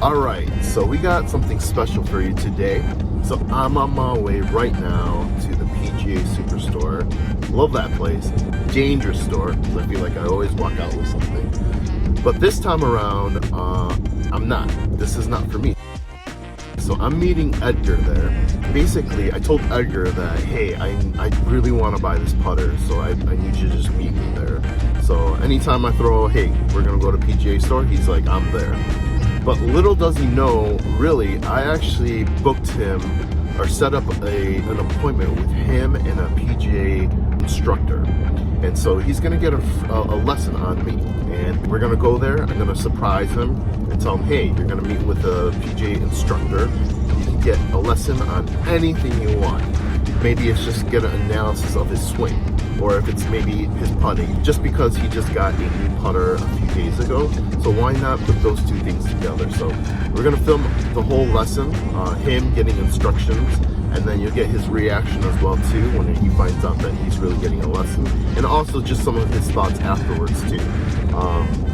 Alright, so we got something special for you today. So I'm on my way right now to the PGA Superstore. Love that place. Dangerous store, because I feel like I always walk out with something. But this time around, I'm not. This is not for me. So I'm meeting Edgar there. Basically, I told Edgar that, hey, I really want to buy this putter, so I need you to just meet me there. So anytime I throw, hey, we're going to go to PGA store, he's like, I'm there. But little does he know, really, I actually booked him or set up an appointment with him and a PGA instructor. And so he's gonna get a lesson on me. And we're gonna go there, I'm gonna surprise him and tell him, hey, you're gonna meet with a PGA instructor. You can get a lesson on anything you want. Maybe it's just get an analysis of his swing, or if it's maybe his putting, just because he just got a new putter a few days ago. So why not put those two things together? So we're gonna film the whole lesson, him getting instructions, and then you'll get his reaction as well too when he finds out that he's really getting a lesson, and also just some of his thoughts afterwards too.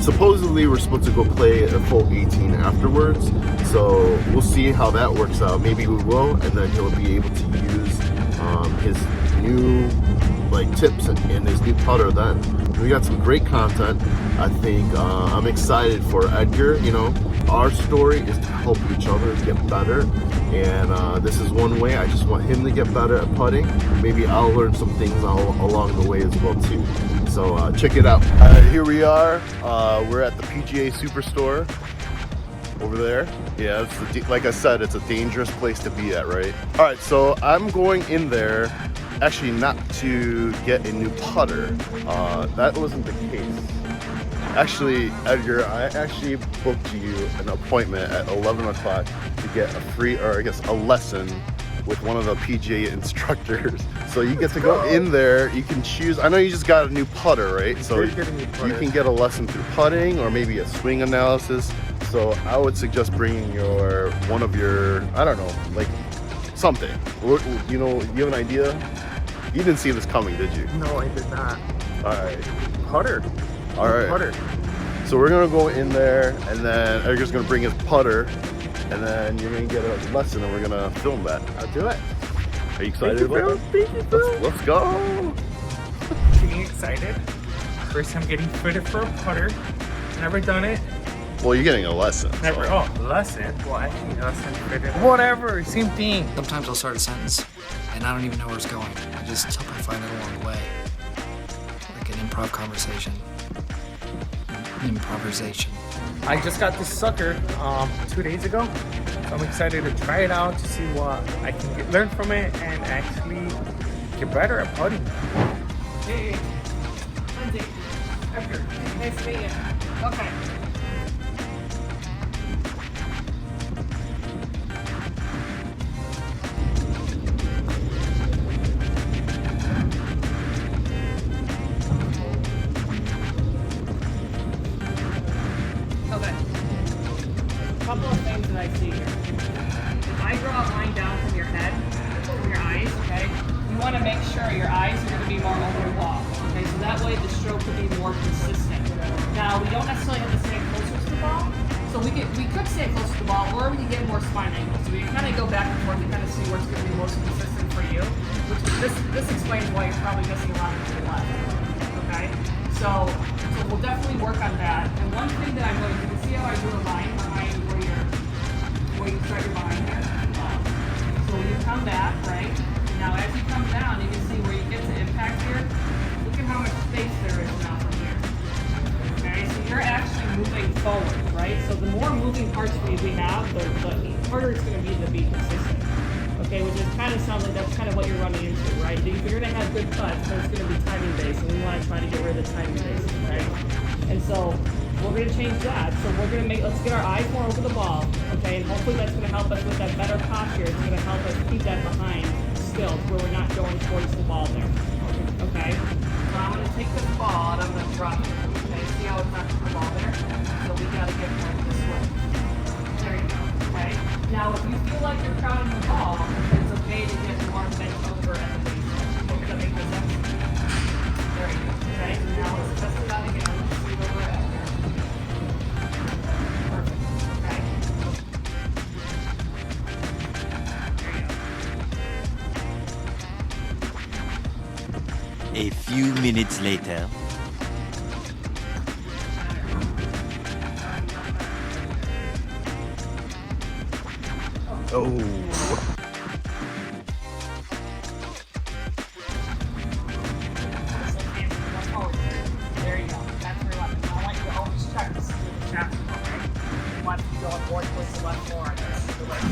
Supposedly we're supposed to go play a full 18 afterwards, so we'll see how that works out. Maybe we will, and then he'll be able to use his new tips and his new putter then. We got some great content. I think I'm excited for Edgar. You know, our story is to help each other get better, and this is one way. I just want him to get better at putting. Maybe I'll learn some things along the way as well too. So check it out. Here we are. We're at the PGA Superstore over there. Yeah, it's like I said, it's a dangerous place to be at, right? All right, so I'm going in there actually not to get a new putter. That wasn't the case. Actually, Edgar, I actually booked you an appointment at 11 o'clock to get a free, or I guess a lesson with one of the PGA instructors. So you get to go in there, you can choose. I know you just got a new putter, right? So you can get a lesson through putting or maybe a swing analysis. So I would suggest bringing one of your, I don't know, like something. You know, you have an idea? You didn't see this coming, did you? No, I did not. All right. Putter. All right. Putter. So we're gonna go in there, and then Edgar's gonna bring his putter, and then you're gonna get a lesson, and we're gonna film that. I'll do it. Are you excited about that? Thank you, bro. Let's go. Getting excited. First time getting fitted for a putter. Never done it. Well, you're getting a lesson. Never. So. Oh, lesson. Well, actually, lesson fitted. Whatever. Same thing. Sometimes I'll start a sentence and I don't even know where it's going. I just hope I find it along the way. Like an improv conversation. Improvisation. I just got this sucker 2 days ago. So I'm excited to try it out to see what I can learn from it and actually get better at putting. Hey, Lindsay, Edgar, nice to meet you. Okay. Couple of things that I see here. If I draw a line down from your head, from your eyes, okay, you want to make sure your eyes are going to be more over the ball, okay, so that way the stroke could be more consistent. Now, we don't necessarily have to stay closer to the ball, so we could stay close to the ball, or we can get more spine angle. So we can kind of go back and forth and kind of see what's going to be most consistent for you, which this explains why you're probably missing a lot to the left, okay? So we'll definitely work on that. And one thing that I'm going to do, you see how I drew a line behind where you start your behind here? So when you come back, right? Now as you come down, you can see where you get to impact here. Look at how much space there is now from here. Okay, so you're actually moving forward, right? So the more moving parts we have, the harder it's going to be consistent. Okay, which is kind of sounds like that's kind of what you're running into, right? You're going to have good cuts, but it's going to be timing based, and we want to try to get rid of the timing based, right? And so we're going to change that. So we're going to let's get our eyes more over the ball, okay? And hopefully that's going to help us with that better posture. It's going to help us keep that behind still, where we're not going towards the ball there, okay? So I'm going to take this ball and I'm going to drop it, okay? See how it's not to the ball there? So we got to get more this way. There you go, okay? Now, if you feel like you're crowding the ball, it's okay to get more bent over at the base. Does that make sense? There you go, okay? Now let's test it out again. Let's see where we're at here. Perfect, okay? A few minutes later. Oh. There you go. That's where you want to. I want you to always check to see the shaft, okay? You want to be going more towards the left more than the right.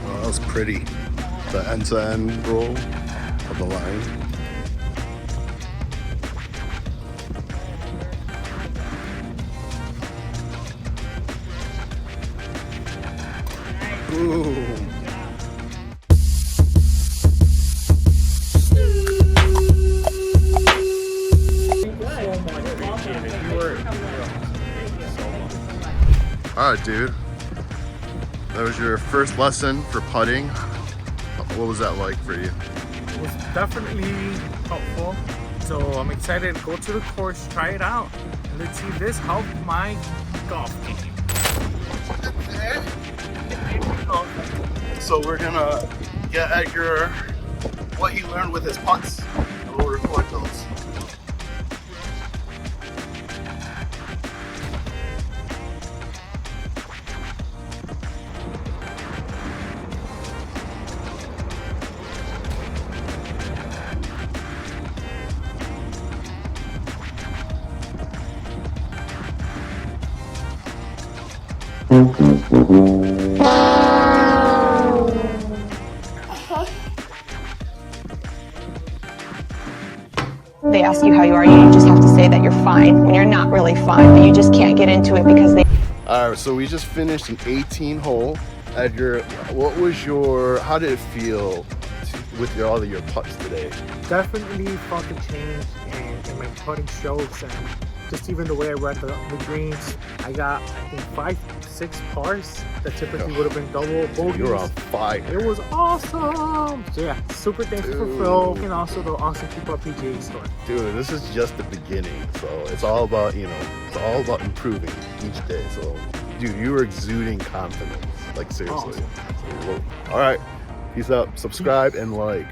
Oh, that was pretty. The end-to-end roll of the line. Ooh. All right, dude. That was your first lesson for putting. What was that like for you? It was definitely helpful. So I'm excited to go to the course, try it out, and let's see if this helped my golf game. So we're gonna get Edgar what he learned with his putts, and we'll record those. They ask you how you are, you just have to say that you're fine when you're not really fine, but you just can't get into it because they... All right, so we just finished an 18 hole. Edgar, what was how did it feel with all of your putts today? Definitely felt a change in my putting strokes, and just even the way I read the greens. I got, I think, 5-6 pars that typically would have been double bogeys. You were on fire. It was awesome. So yeah, super thankful for Phil, and also the awesome people at PGA store. Dude, this is just the beginning. So it's all about, it's all about improving each day. So, dude, you were exuding confidence. Like, seriously. Awesome. So, all right. Peace out. Subscribe and like.